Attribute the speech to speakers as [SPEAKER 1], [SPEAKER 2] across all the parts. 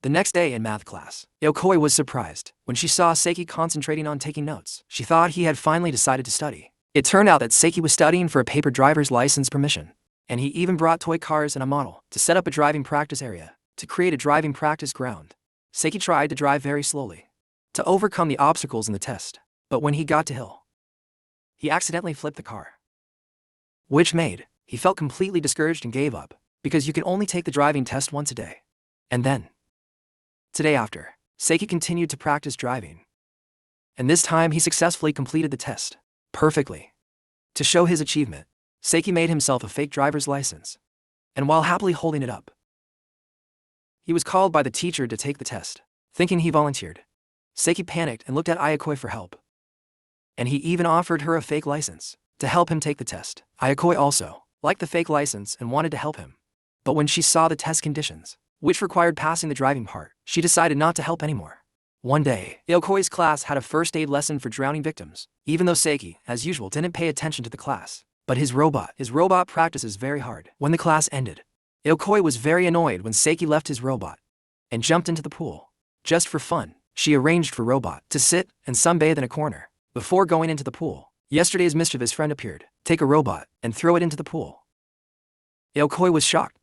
[SPEAKER 1] The next day in math class, Yokoi was surprised when she saw Seki concentrating on taking notes. She thought he had finally decided to study. It turned out that Seki was studying for a paper driver's license permission, and he even brought toy cars and a model to set up a driving practice area, to create a driving practice ground. Seki tried to drive very slowly to overcome the obstacles in the test, but when he got to hill, he accidentally flipped the car, which made he felt completely discouraged and gave up, because you can only take the driving test once a day. And then, today after, Seki continued to practice driving, and this time he successfully completed the test perfectly. To show his achievement, Seki made himself a fake driver's license, and while happily holding it up, he was called by the teacher to take the test. Thinking he volunteered, Seki panicked and looked at Yokoi for help, and he even offered her a fake license to help him take the test. Yokoi also liked the fake license and wanted to help him, but when she saw the test conditions, which required passing the driving part, she decided not to help anymore. One day, Yokoi's class had a first aid lesson for drowning victims, even though Seki, as usual, didn't pay attention to the class. But his robot practices very hard. When the class ended, Yokoi was very annoyed when Seki left his robot and jumped into the pool. Just for fun, she arranged for Robot to sit and sunbathe in a corner before going into the pool. Yesterday's mischievous friend appeared, take a robot and throw it into the pool. Yokoi was shocked,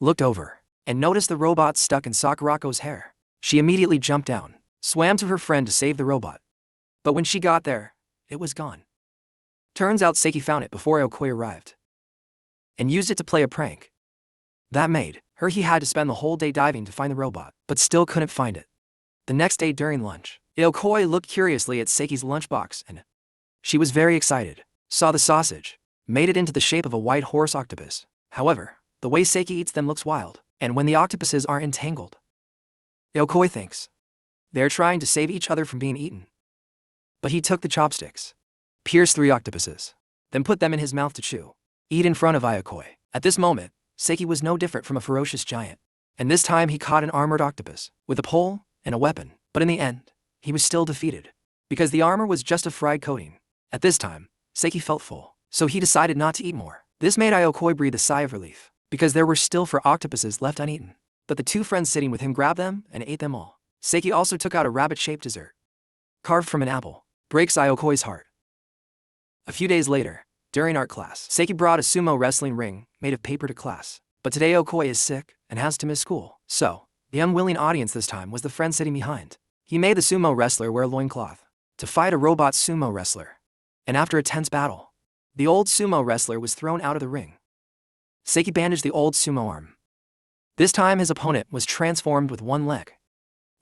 [SPEAKER 1] looked over, and noticed the robot stuck in Sakurako's hair. She immediately jumped down, swam to her friend to save the robot. But when she got there, it was gone. Turns out Seki found it before Yokoi arrived and used it to play a prank. That made her he had to spend the whole day diving to find the robot, but still couldn't find it. The next day during lunch, Yokoi looked curiously at Seki's lunchbox and she was very excited, saw the sausage, made it into the shape of a white horse octopus. However, the way Seki eats them looks wild, and when the octopuses are entangled, Yokoi thinks they're trying to save each other from being eaten. But he took the chopsticks, pierced 3 octopuses, then put them in his mouth to chew, eat in front of Yokoi. At this moment, Seki was no different from a ferocious giant, and this time he caught an armored octopus with a pole and a weapon. But in the end, he was still defeated, because the armor was just a fried coating. At this time, Seki felt full, so he decided not to eat more. This made Yokoi breathe a sigh of relief, because there were still 4 octopuses left uneaten. But the 2 friends sitting with him grabbed them and ate them all. Seki also took out a rabbit-shaped dessert, carved from an apple. Breaks Yokoi's heart. A few days later, during art class, Seki brought a sumo wrestling ring made of paper to class. But today Yokoi is sick and has to miss school. So, the unwilling audience this time was the friend sitting behind. He made the sumo wrestler wear a loincloth to fight a robot sumo wrestler. And after a tense battle, the old sumo wrestler was thrown out of the ring. Seki bandaged the old sumo arm. This time his opponent was transformed with 1 leg,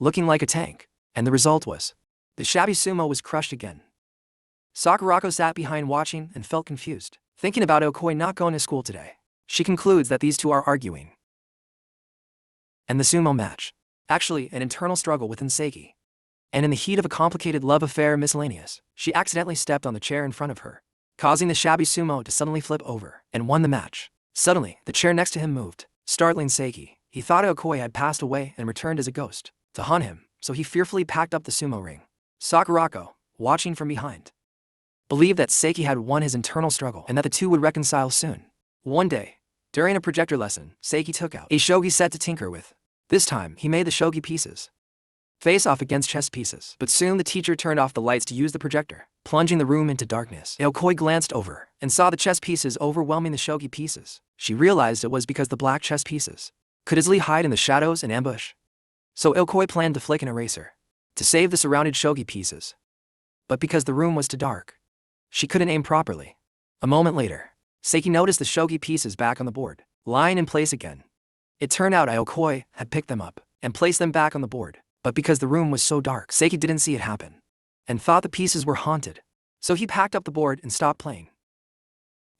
[SPEAKER 1] looking like a tank, and the result was, the shabby sumo was crushed again. Sakurako sat behind watching and felt confused, thinking about Yokoi not going to school today. She concludes that these two are arguing, and the sumo match, actually an internal struggle within Seki. And in the heat of a complicated love affair miscellaneous, she accidentally stepped on the chair in front of her, causing the shabby sumo to suddenly flip over, and won the match. Suddenly, the chair next to him moved, startling Seki. He thought Yokoi had passed away and returned as a ghost to haunt him, so he fearfully packed up the sumo ring. Sakurako, watching from behind, believed that Seki had won his internal struggle and that the two would reconcile soon. One day, during a projector lesson, Seki took out a shogi set to tinker with. This time, he made the shogi pieces face off against chess pieces. But soon the teacher turned off the lights to use the projector, plunging the room into darkness. Yokoi glanced over and saw the chess pieces overwhelming the shogi pieces. She realized it was because the black chess pieces could easily hide in the shadows and ambush. So Yokoi planned to flick an eraser to save the surrounded shogi pieces. But because the room was too dark, she couldn't aim properly. A moment later, Seki noticed the shogi pieces back on the board, lying in place again. It turned out Yokoi had picked them up and placed them back on the board. But because the room was so dark, Seki didn't see it happen, and thought the pieces were haunted. So he packed up the board and stopped playing.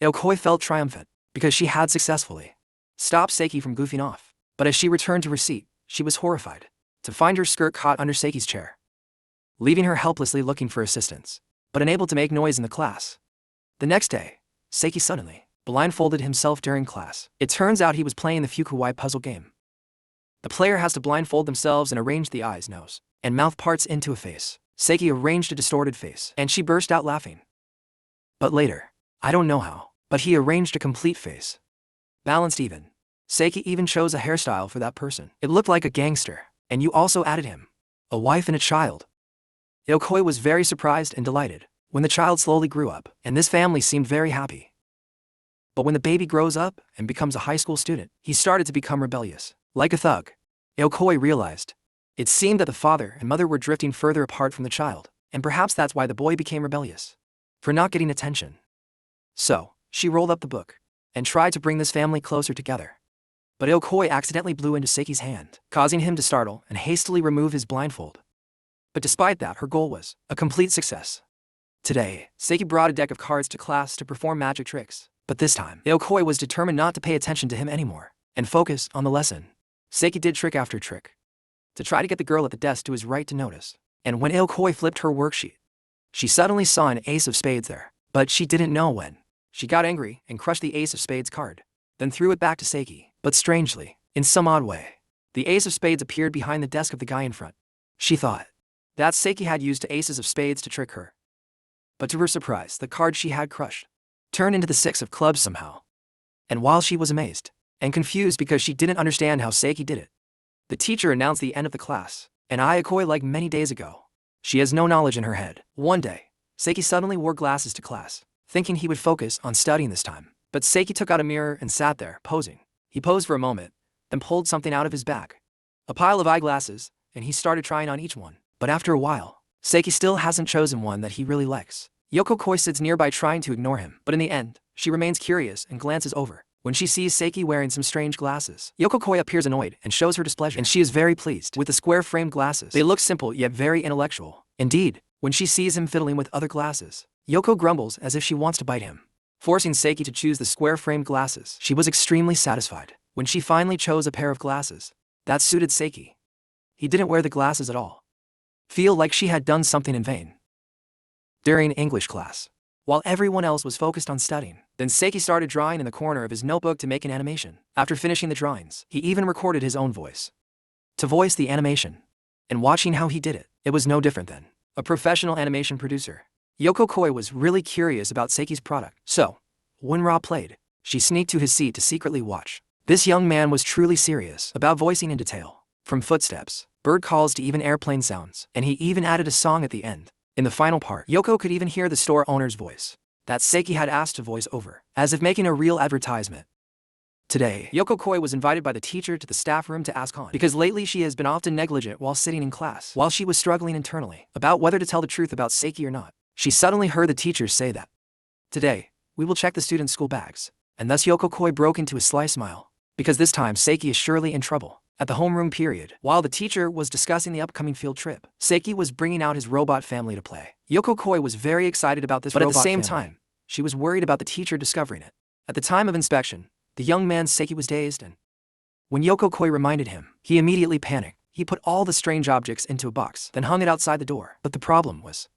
[SPEAKER 1] Yokoi felt triumphant, because she had successfully stopped Seki from goofing off. But as she returned to her seat, she was horrified to find her skirt caught under Seki's chair, leaving her helplessly looking for assistance, but unable to make noise in the class. The next day, Seki suddenly blindfolded himself during class. It turns out he was playing the Fukuwai puzzle game. The player has to blindfold themselves and arrange the eyes, nose, and mouth parts into a face. Seki arranged a distorted face, and she burst out laughing. But later, I don't know how, but he arranged a complete face, balanced even. Seki even chose a hairstyle for that person. It looked like a gangster, And you also added him. A wife and a child. Yokoi was very surprised and delighted when the child slowly grew up, and this family seemed very happy. But when the baby grows up and becomes a high school student, he started to become rebellious. Like a thug. Yokoi realized. It seemed that the father and mother were drifting further apart from the child, and perhaps that's why the boy became rebellious. For not getting attention. So, she rolled up the book and tried to bring this family closer together. But Yokoi accidentally blew into Seki's hand, causing him to startle and hastily remove his blindfold. But despite that, her goal was a complete success. Today, Seki brought a deck of cards to class to perform magic tricks, but this time, Yokoi was determined not to pay attention to him anymore and focus on the lesson. Seki did trick after trick to try to get the girl at the desk to his right to notice, and when Yokoi flipped her worksheet, she suddenly saw an ace of spades there, but she didn't know when. She got angry and crushed the ace of spades card, then threw it back to Seki, but strangely, in some odd way, the ace of spades appeared behind the desk of the guy in front. She thought that Seki had used aces of spades to trick her. But to her surprise, the card she had crushed turned into the six of clubs somehow. And while she was amazed and confused because she didn't understand how Seki did it, the teacher announced the end of the class, and Yokoi, like many days ago, she has no knowledge in her head. One day, Seki suddenly wore glasses to class, thinking he would focus on studying this time. But Seki took out a mirror and sat there, posing. He posed for a moment, then pulled something out of his bag. A pile of eyeglasses, and he started trying on each one. But after a while, Seki still hasn't chosen one that he really likes. Yokoi sits nearby trying to ignore him, but in the end, she remains curious and glances over. When she sees Seki wearing some strange glasses, Yokoi appears annoyed and shows her displeasure, and she is very pleased with the square-framed glasses. They look simple yet very intellectual. Indeed, when she sees him fiddling with other glasses, Yoko grumbles as if she wants to bite him, forcing Seki to choose the square-framed glasses. She was extremely satisfied when she finally chose a pair of glasses that suited Seki. He didn't wear the glasses at all. Feel like she had done something in vain. During English class, while everyone else was focused on studying, then Seki started drawing in the corner of his notebook to make an animation. After finishing the drawings, he even recorded his own voice to voice the animation. And watching how he did it, it was no different than a professional animation producer. Yokoi was really curious about Seki's product, so when Ra played, she sneaked to his seat to secretly watch. This young man was truly serious about voicing in detail, from footsteps, bird calls to even airplane sounds, and he even added a song at the end. In the final part, Yoko could even hear the store owner's voice that Seki had asked to voice over, as if making a real advertisement. Today, Yokoi was invited by the teacher to the staff room to ask on, because lately she has been often negligent while sitting in class. While she was struggling internally about whether to tell the truth about Seki or not, she suddenly heard the teacher say that, "Today, we will check the students' school bags." And thus Yokoi broke into a sly smile, because this time Seki is surely in trouble. At the homeroom period, while the teacher was discussing the upcoming field trip, Seki was bringing out his robot family to play. Yokoi was very excited about this, but at the same time, she was worried about the teacher discovering it. At the time of inspection, the young man Seki was dazed, and when Yokoi reminded him, he immediately panicked. He put all the strange objects into a box, then hung it outside the door. But the problem was,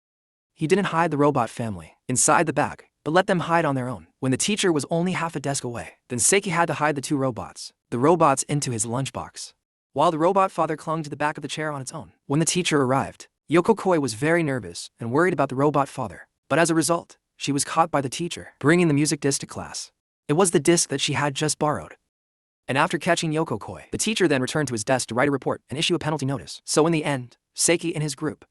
[SPEAKER 1] he didn't hide the robot family inside the bag, but let them hide on their own. When the teacher was only half a desk away, then Seki had to hide the two robots, into his lunchbox, while the robot father clung to the back of the chair on its own. When the teacher arrived, Yokoi was very nervous and worried about the robot father, but as a result, she was caught by the teacher bringing the music disc to class. It was the disc that she had just borrowed. And after catching Yokoi, the teacher then returned to his desk to write a report and issue a penalty notice. So in the end, Seki and his group.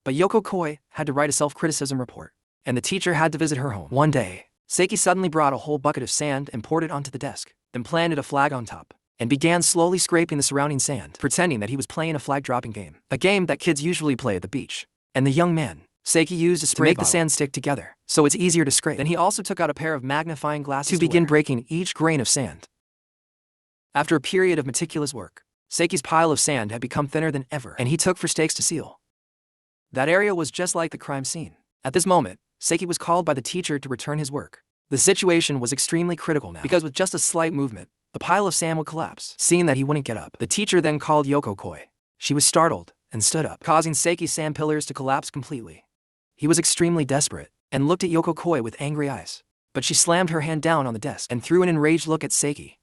[SPEAKER 1] But Yokoi had to write a self-criticism report, and the teacher had to visit her home. One day, Seki suddenly brought a whole bucket of sand and poured it onto the desk, then planted a flag on top, and began slowly scraping the surrounding sand, pretending that he was playing a flag-dropping game, a game that kids usually play at the beach. And the young man, Seki, used a spray to make the sand stick together, so it's easier to scrape. Then he also took out a pair of magnifying glasses to begin breaking each grain of sand. After a period of meticulous work, Seki's pile of sand had become thinner than ever, and he took for stakes to seal. That area was just like the crime scene. At this moment, Seki was called by the teacher to return his work. The situation was extremely critical now, because with just a slight movement, the pile of sand would collapse. Seeing that he wouldn't get up, the teacher then called Yokoi. She was startled and stood up, causing Seki's sand pillars to collapse completely. He was extremely desperate and looked at Yokoi with angry eyes, but she slammed her hand down on the desk and threw an enraged look at Seki.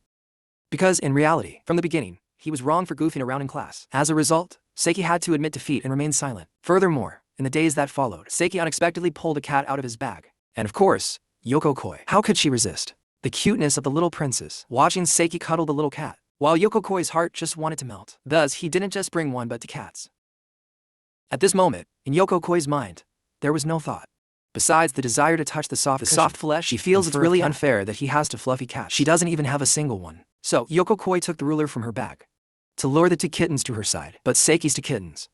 [SPEAKER 1] Because in reality, from the beginning, he was wrong for goofing around in class. As a result, Seki had to admit defeat and remain silent. Furthermore, in the days that followed, Seki unexpectedly pulled a cat out of his bag. And of course, Yokoi. How could she resist the cuteness of the little princess? Watching Seki cuddle the little cat, while Yokoi's heart just wanted to melt. Thus, he didn't just bring one but two cats. At this moment, in Yokoi's mind, there was no thought. Besides the desire to touch the soft flesh, she feels it's really unfair that he has a fluffy cat. She doesn't even have a single one. So, Yokoi took the ruler from her bag to lure the two kittens to her side. But Seki's two kittens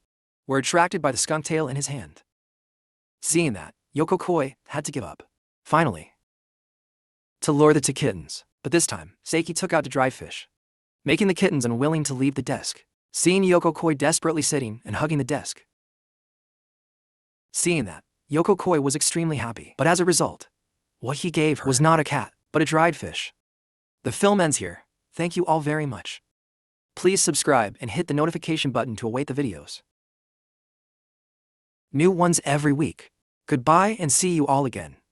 [SPEAKER 1] were attracted by the skunk tail in his hand. Seeing that, Yokoi had to give up. Finally, to lure the two kittens. But this time, Seki took out the dry fish, making the kittens unwilling to leave the desk. Seeing Yokoi desperately sitting and hugging the desk. Seeing that, Yokoi was extremely happy. But as a result, what he gave her was not a cat, but a dried fish. The film ends here. Thank you all very much. Please subscribe and hit the notification button to await the videos. New ones every week. Goodbye and see you all again.